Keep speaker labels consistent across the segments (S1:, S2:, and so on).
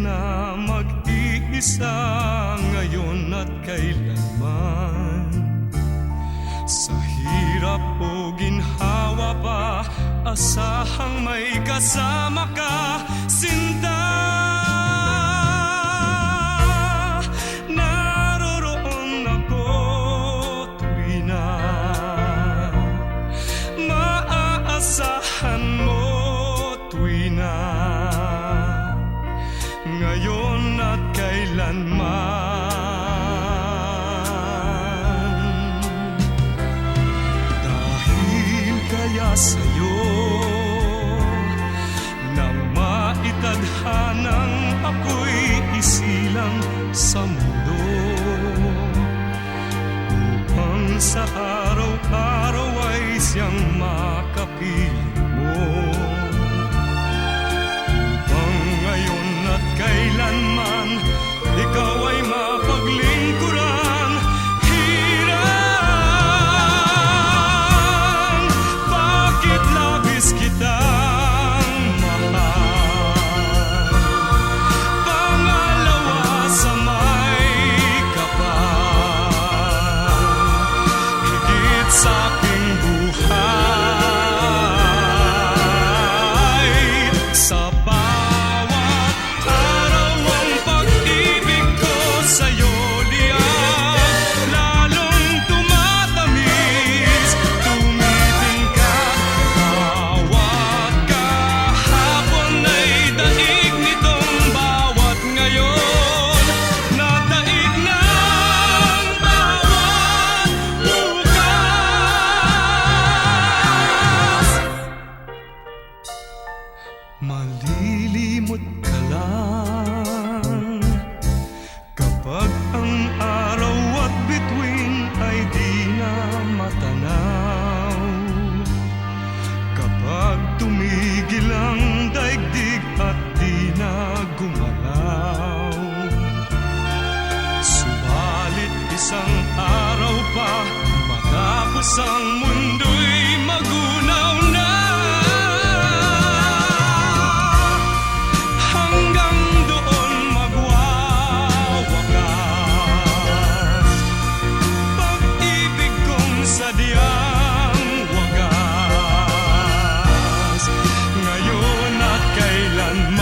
S1: na mag-iisa ngayon at kailanman. Sa hirap o ginhawa pa, asahang may kasama ka, sinta. Naroroon ako tuwi na maaasahan mo, tuwi na ngayon at kailanman. Dahil kaya sa'yo nang maitadhanang ako'y isilang sa mundo, upang sa araw-araw ay siyang makapiling mo, upang ngayon at kailanman ikaw ay mapaglingkuran. Hirang, bakit labis kitang mahal? Pangalawa sa may kapal, higit sa aking buhay. Sa bawat araw ang pag-ibig ko sa'yo liyan, lalong tumatamis, tumitingkad. Bawat kahapon ay daig nitong bawat ngayon, na daig ng bawat bukas. Malilimot ka lang kapag ang araw at bituin ay di na matanaw, kapag tumigil ang daigdig at di na gumalaw. Subalit isang araw pa matapos ang mundo'y magunaw na, hanggang doon magwawakas pag-ibig kong sadyang wagas, ngayon at kailanman.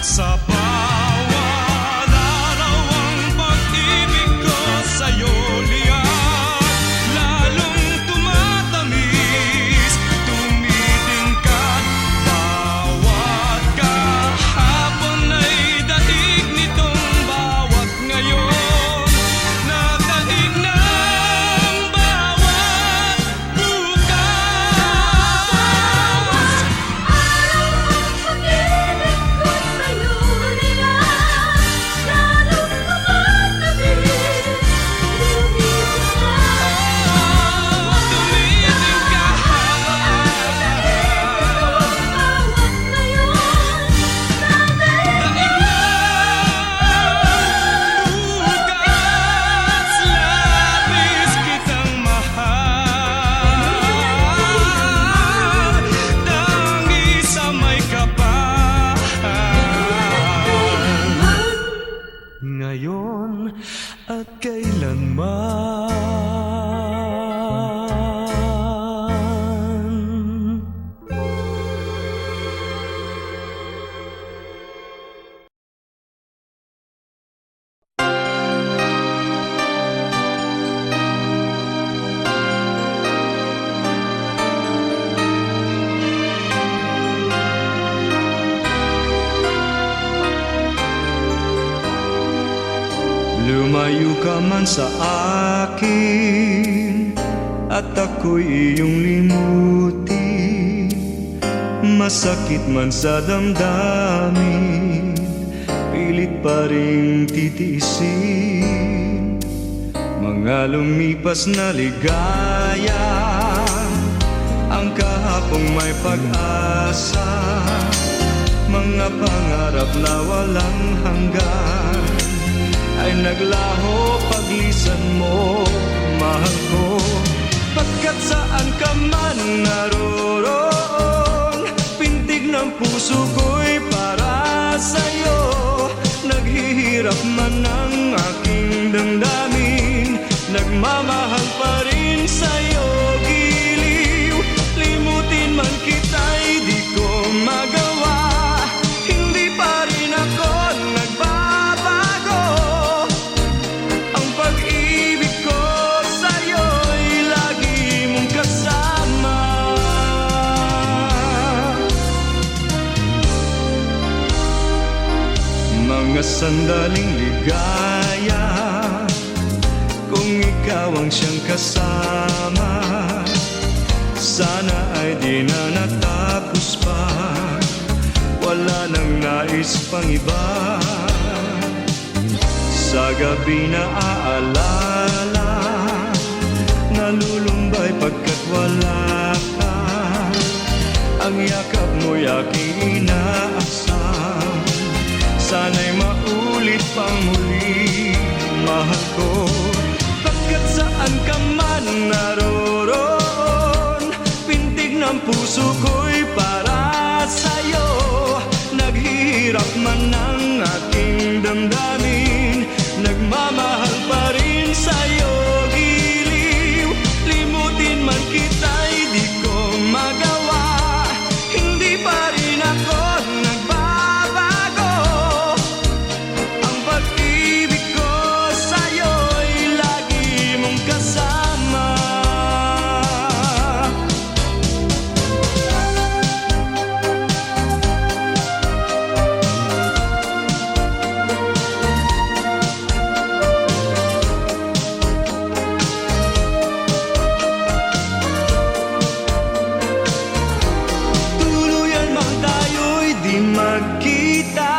S1: Sa bawat araw ang pag-ibig ko sa'yo liyan, lalong tumatamis, tumitingkad. Bawat kahapon ay daig nitong bawat ngayon, na daig ng bawat bukas.
S2: Araw ang pag-ibig ko sa'yo liyan, lalong tumatamis,
S1: Tumitingkad.
S2: bawat ngayon,
S1: Daig ng bukas, labis kitang mahal, tangi sa may kapal, ngayon at kailanman. Lumayo ka man sa akin at ako'y iyong limutin, masakit man sa damdamin, pilit pa ring titiisin. Mga lumipas na ligaya, ang kahapong may pag-asa, mga pangarap na walang hanggan ay naglaho paglisan mo, mahal ko. Pagkat saan ka man naroroon, pintig puso ko'y para sa'yo. Naghihirap man ang aking damdamin, nagmamahal pa rin sa'yo, giliw. Limutin man kita'y di ko magawa, hindi pa rin ako nagbabago. Ang pag-ibig ko sa'yo'y lagi mong kasama. Mga sandaling ligaya, kung ikaw ang siyang kasama, sana ay di na natapos pa, wala nang nais pang iba. Sa gabi na aalala, nalulumbay pagkat wala ka. Ang yakap mo'y aking inaasam, sana'y maulit pang muli, mahal ko. Pagkat saan ka man naroon, pintig ng puso ko'y para sa'yo. Naghihirap man ang aking damdamin, nagmamahal pa rin sa'yo, giliw. Limutin man kita'y di ko magawa, hindi pa rin ako nagbabago. Ang pag-ibig ko sa'yo'y lagi mong kasama. Tuluyan man tayo'y di magkita,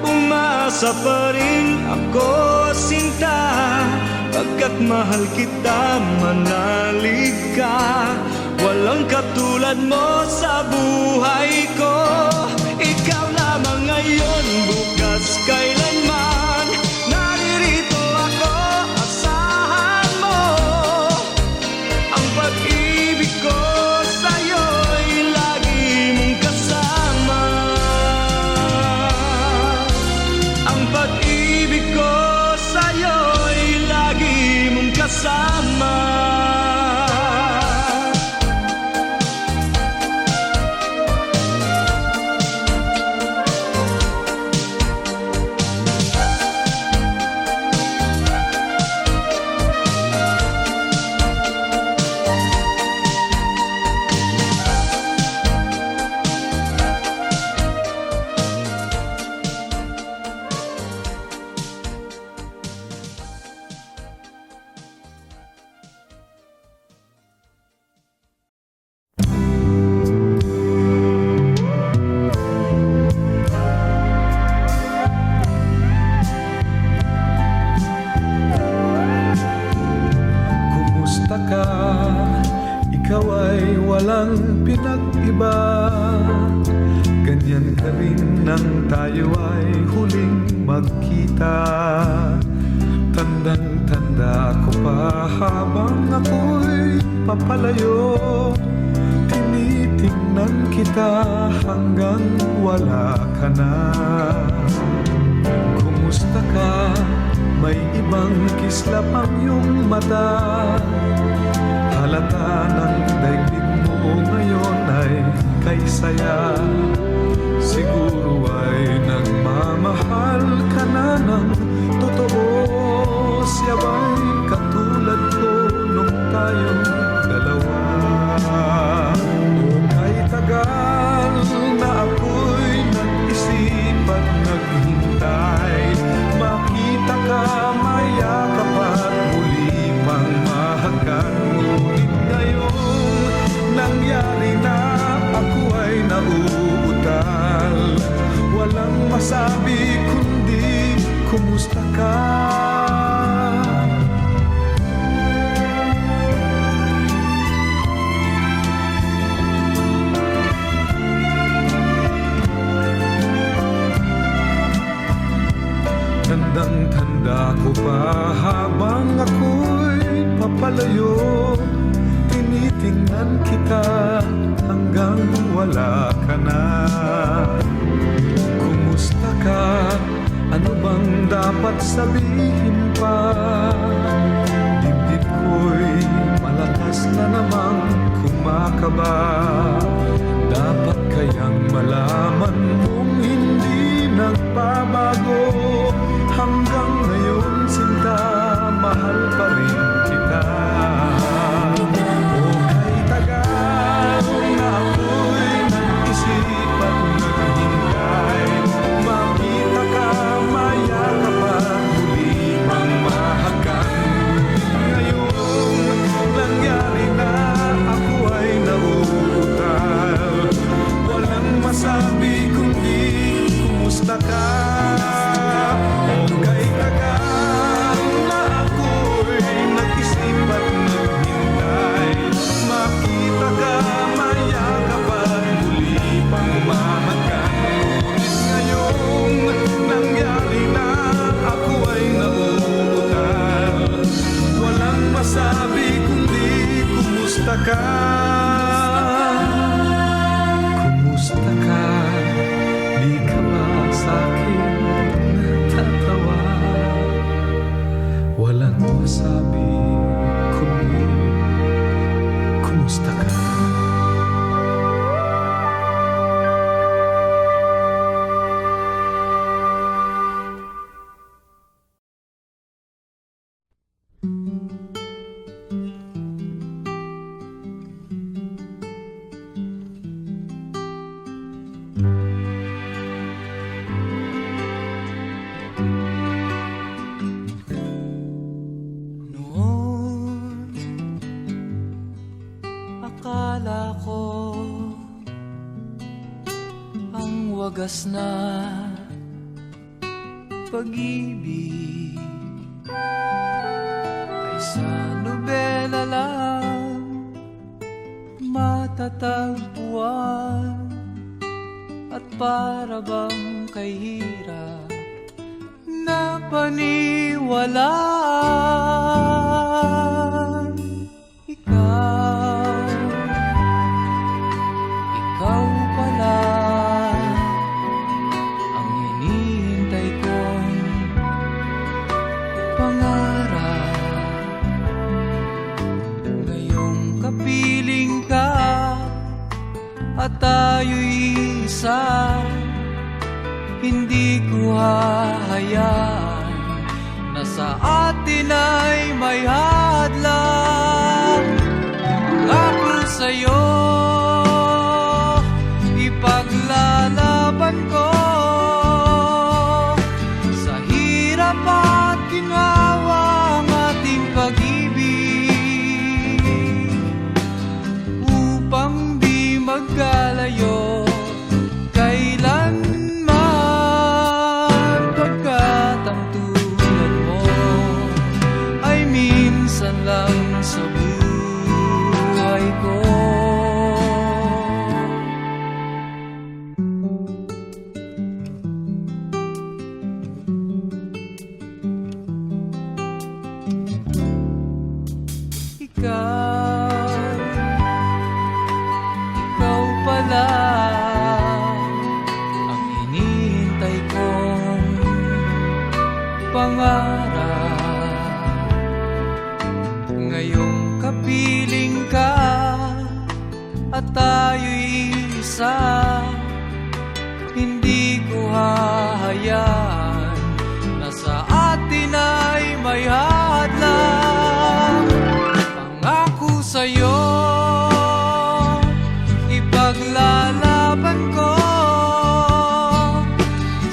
S1: umasa pa rin ako, sinta. Pagkat mahal kita, manalig ka, walang katulad mo sa buhay ko. Ikaw lamang ngayon, bukas, kailanman, naririto ako, asahan mo. Ang pag-ibig ko sa'yo'y lagi mong kasama. Ang pag-ibig ko sa'yo'y lagi mong kasama.
S3: Kumusta ka? Ikaw ay walang pinag-iba, ganyan ka rin nang tayo ay huling magkita. Tandang-tanda ko pa habang ako'y papalayo, tinitingnan kita hanggang wala ka na. Kumusta ka? May ibang kislap ang iyong mata, halata ng daigdig mo ngayon ay kay saya. Siguro ay nagmamahal ka na ng totoo, siya ba'y katulad ko nung tayong dalawa? O kay tagal na ako'y nag-isip at naghintay, makita ka, mayakap at muli pang mahagan. Ngunit ngayong nangyari na, ako ay nauutal, walang masabi kundi kumusta ka? Tandang-tanda ko pa habang ako'y papalayo, tinitingnan kita hanggang wala ka na. Kumusta ka? Ano bang dapat sabihin pa? Dibdib ko'y malakas na namang kumakaba. Dapat kayang malaman mong hindi nagbabago. Hanggang ngayon sinta, mahal pa rin kita. O kay tagal na ako'y nag-isip at naghintay, makita ka, mayakap at muli mang mahagkan. Ngayon nangyari na, ako ay nauutal. Walang masabi kundi kumusta ka. O kay tagal na ako'y nag-isip at naghintay, makita ka, mayakap at muli pang mahagkan. Ngunit ngayong nangyari na, ako ay nauutal. Walang masabi kundi kumusta ka. Kumusta ka? Di ka ba sa'kin natatawa? Walang masabi kundi kumusta ka.
S4: Noon, akala ko ang wagas na pag-ibig ay sa nobela lang matatagpuan, at para bang kay hirap na paniwalaan. Ikaw pala ang hinihintay kong pangarap. Ngayong kapiling ka at tayo'y isa, hindi ko hahayaan na sa atin ay may hadlang. Pangako sa'yo, ipaglalaban ko sa hirap at ginhawa ang ating pag-ibig, upang di magkalayo kailanman. Pagkat ang tulad mo ay minsan lang sa buhay ko. Ikaw pala ang hinihintay kong pangarap. Ngayong kapiling ka at tayo'y isa, hindi ko hahayaan na sa atin ay may hadlang. Pangako sa'yo, ipaglalaban ko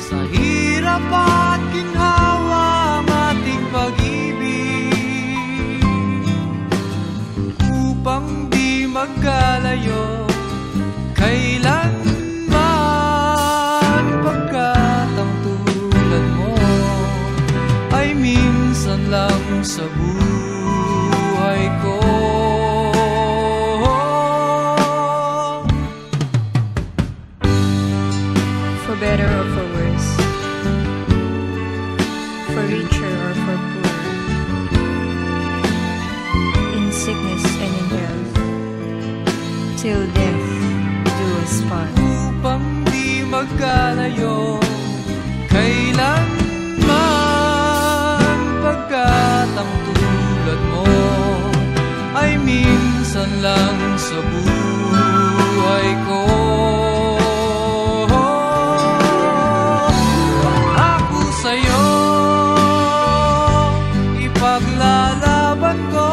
S4: sa hirap at ginhawa ang ating pag-ibig, upang di magkalayo kailanman. Pagkat ang tulad mo ay minsan lang sa buhay ko.
S5: For better or for worse, for richer or for poor, in sickness and in health, till death do us part.
S4: magkalayo kailanman, pagkat ang tulad mo ay minsan lang sa buhay ko. Ako sa'yo ipaglalaban ko,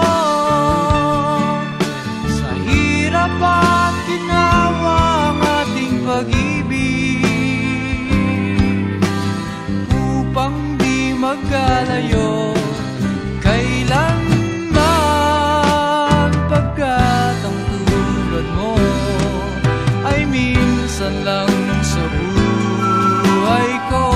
S4: sa hirap at ginawa ang ating pag-ibig, upang di magkalayo kailanman, pagkat ang tulad mo ay minsan lang sa buhay ko.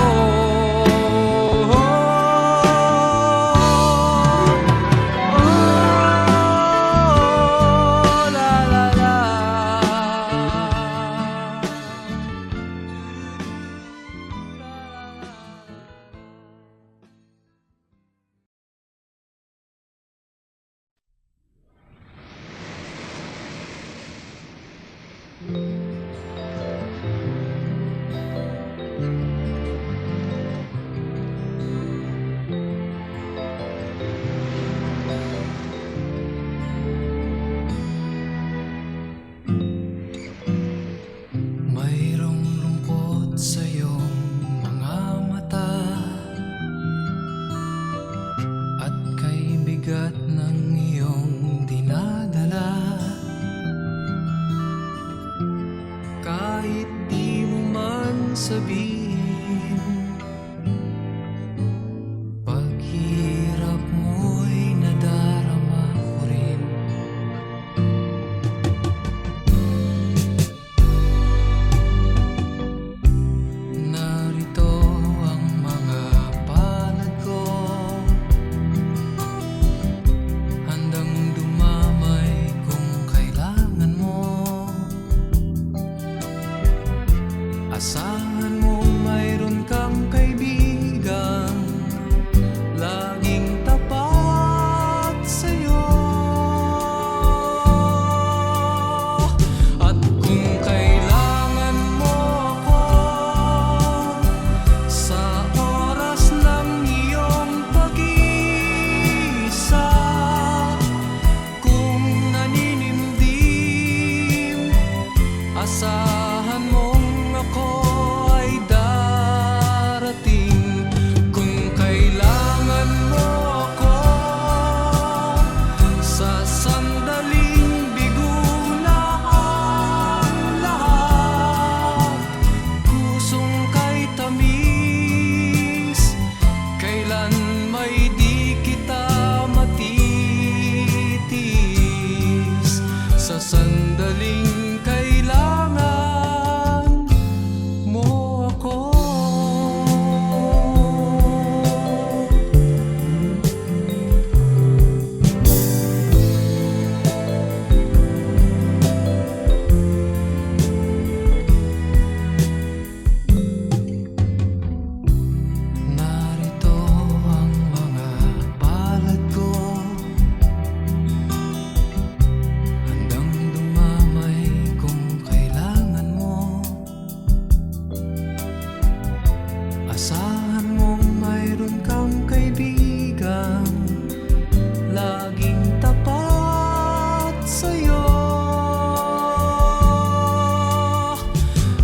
S4: La la la. Mayroong lungkot sa iyong mga mata, at kay bigat ng iyong dinadala. Kahit di mo man sabihin, paghirap mo'y nadarama ko rin. Narito ang mga palad ko, handang dumamay kung kailangan mo. Asahan mo mayroon kang kaibigan, laging tapat sa'yo. At kung kailangan mo ako sa oras ng iyong pag-iisa, kung naninimdim, asahan mong ako ay darating. Kung kailangan mo ako sa sandaling bigo na ang lahat, pusong kay tamis, kailan may di kita matitis. Sa sandaling kailangan mo ako. Narito ang mga palad ko, handang dumamay kung kailangan mo. Asahan mong mayroon kang kaibigan, laging tapat sa'yo.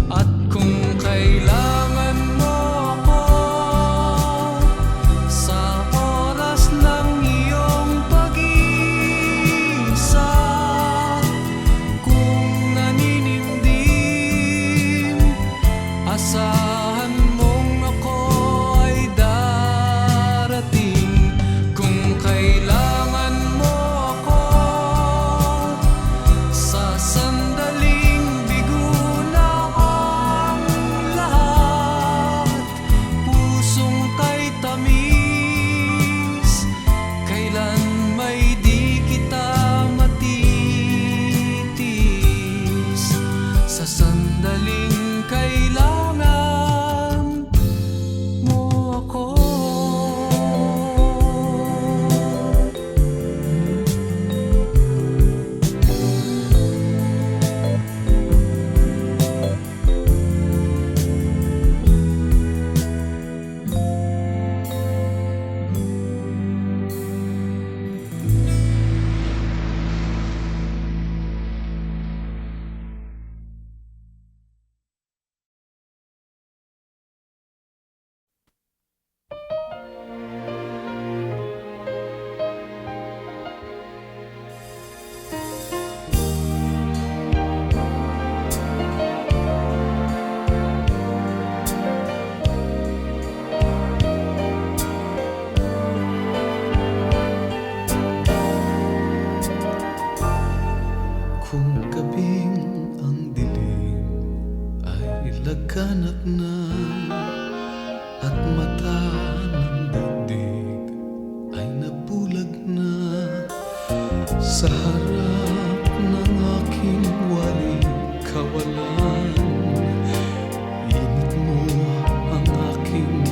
S4: At kung kailangan mo ako sa oras ng iyong pag-iisa, kung naninimdim, asahan mong ako ay darating. Kung kailangan mo ako sa sandaling bigo na ang lahat, pusong kay tamis, kailan may di kita matitis. Sa sandaling kailangan
S3: laganap na at mata ng daigdig ay nabulag na sa harap ng aking waring kawalan. Init mo ang aking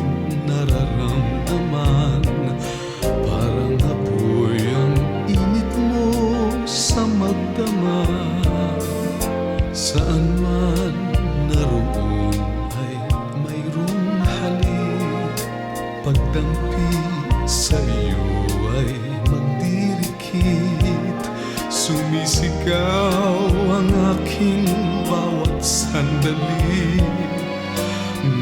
S3: nararamdaman, parang apoy ang init mo sa magdamag. Saan man naroon ay mayroong halik, pagdampi sa iyo ay magdirikit. Sumisigaw ang aking bawat sandali,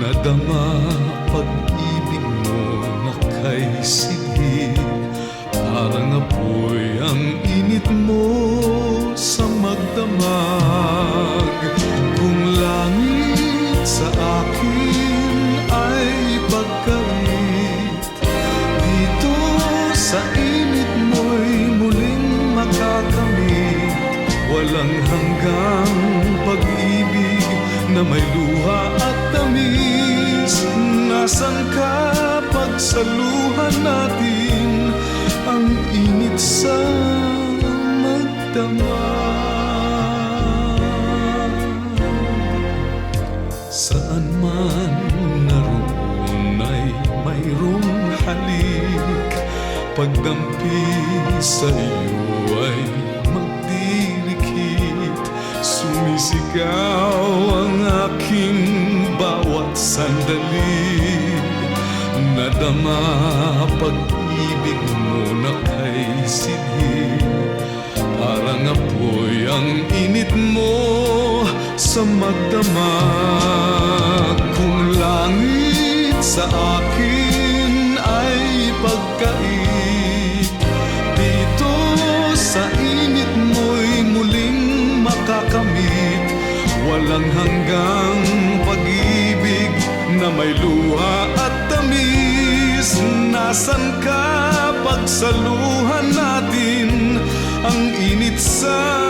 S3: nadama pag-ibig mo na kay sidhi. Parang apoy ang init mo sa magdamag. Kung langit sa akin ay pagkait, dito sa init mo'y muling makakamit. Walang hanggang pag-ibig na may luha at tamis. Nasaan ka pagsaluhan natin ang init sa magdamag? Saan man naroon ay mayroong halik, pagdampi sa iyo ay magdirikit. Sumisigaw ang aking bawat sandali, nadama pag-ibig mo na kay sidhi. Parang apoy ang init mo sa magdamag. Kung langit sa akin ay pagkait, dito sa init mo'y muling makakamit. Walang hanggang pag-ibig na may luha at tamis. Nasaan ka pagsaluhan natin ang init sa